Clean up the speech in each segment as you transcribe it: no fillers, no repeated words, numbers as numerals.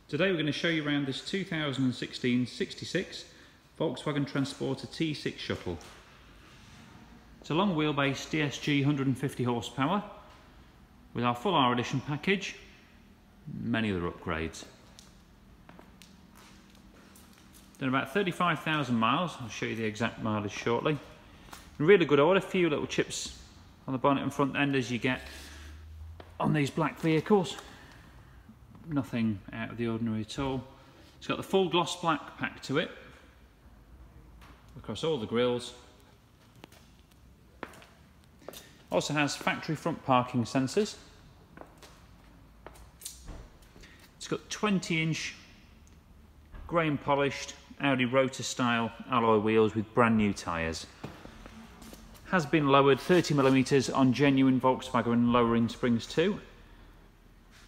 Today we're going to show you around this 2016 66 Volkswagen Transporter T6 Shuttle. It's a long wheelbase DSG 150 horsepower with our full R Edition package, many other upgrades. Done about 35,000 miles, I'll show you the exact mileage shortly. In really good order, a few little chips on the bonnet and front end as you get on these black vehicles. Nothing out of the ordinary at all. It's got the full gloss black pack to it across all the grills. Also has factory front parking sensors. It's got 20-inch grey and polished Audi rotor style alloy wheels with brand new tyres. Has been lowered 30mm on genuine Volkswagen lowering springs too.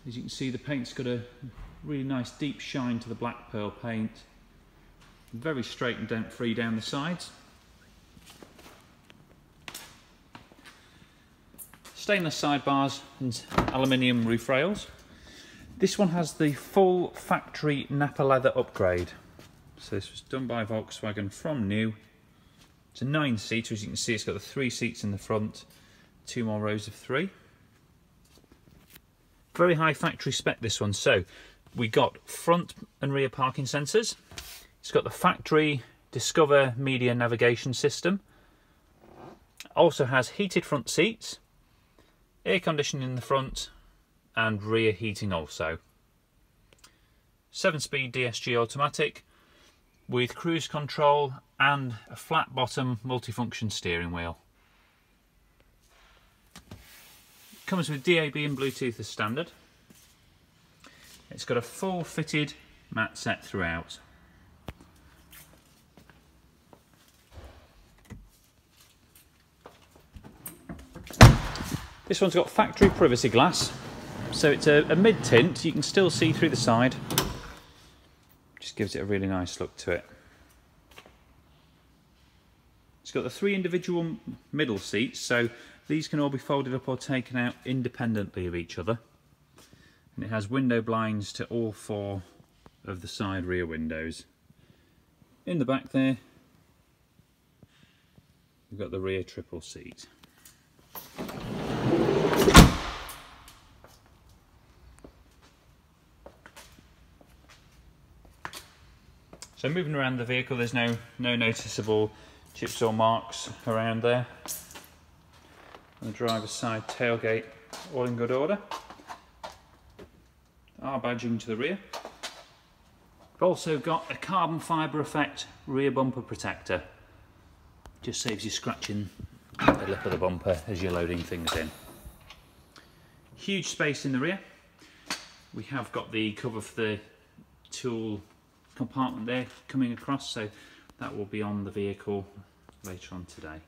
As you can see, the paint's got a really nice deep shine to the black pearl paint. Very straight and dent free down the sides. Stainless sidebars and aluminium roof rails. This one has the full factory nappa leather upgrade. So this was done by Volkswagen from new. It's a 9-seater, as you can see. It's got the 3 seats in the front, 2 more rows of 3. Very high factory spec this one. So we got front and rear parking sensors. It's got the factory Discover media navigation system. Also has heated front seats, air conditioning in the front and rear heating also. 7-speed DSG automatic with cruise control and a flat bottom multifunction steering wheel. Comes with DAB and Bluetooth as standard. It's got a full fitted mat set throughout. This one's got factory privacy glass, so it's a mid tint. You can still see through the side. Just gives it a really nice look to it. It's got the 3 individual middle seats, so these can all be folded up or taken out independently of each other. And it has window blinds to all 4 of the side rear windows. In the back there, we've got the rear triple seat. So moving around the vehicle, there's no noticeable chips or marks around there. On the driver's side tailgate, all in good order. R badging to the rear. We've also got a carbon fibre effect rear bumper protector. Just saves you scratching the lip of the bumper as you're loading things in. Huge space in the rear. We have got the cover for the tool compartment there coming across, so that will be on the vehicle later on today.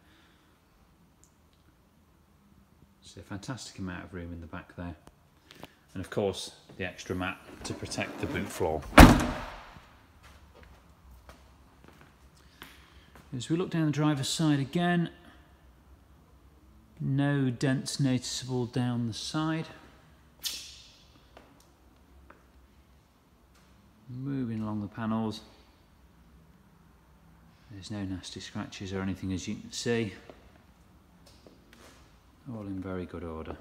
So a fantastic amount of room in the back there. And of course the extra mat to protect the boot floor. As we look down the driver's side again, no dents noticeable down the side. Moving along the panels, there's no nasty scratches or anything, as you can see. All in very good order.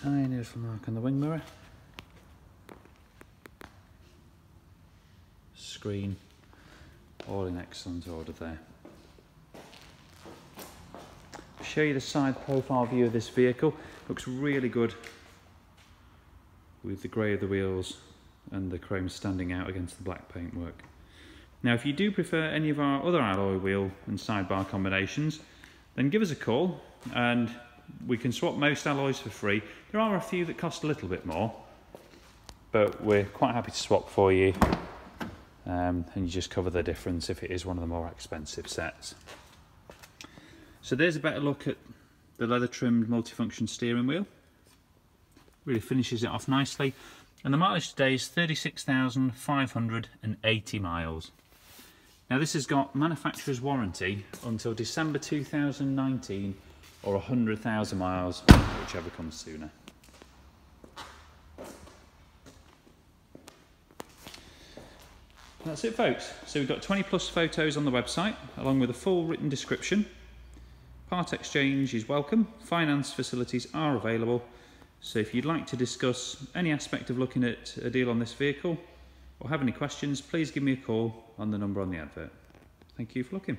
Tiny little mark on the wing mirror. Screen, all in excellent order there. I'll show you the side profile view of this vehicle. Looks really good with the grey of the wheels and the chrome standing out against the black paintwork. Now if you do prefer any of our other alloy wheel and sidebar combinations, then give us a call and we can swap most alloys for free. There are a few that cost a little bit more, but we're quite happy to swap for you, and you just cover the difference if it is one of the more expensive sets. So there's a better look at the leather trimmed multifunction steering wheel. Really finishes it off nicely. And the mileage today is 36,580 miles. Now this has got manufacturer's warranty until December 2019 or 100,000 miles, whichever comes sooner. That's it, folks. So we've got 20 plus photos on the website, along with a full written description. Part exchange is welcome. Finance facilities are available. So if you'd like to discuss any aspect of looking at a deal on this vehicle or have any questions, please give me a call on the number on the advert. Thank you for looking.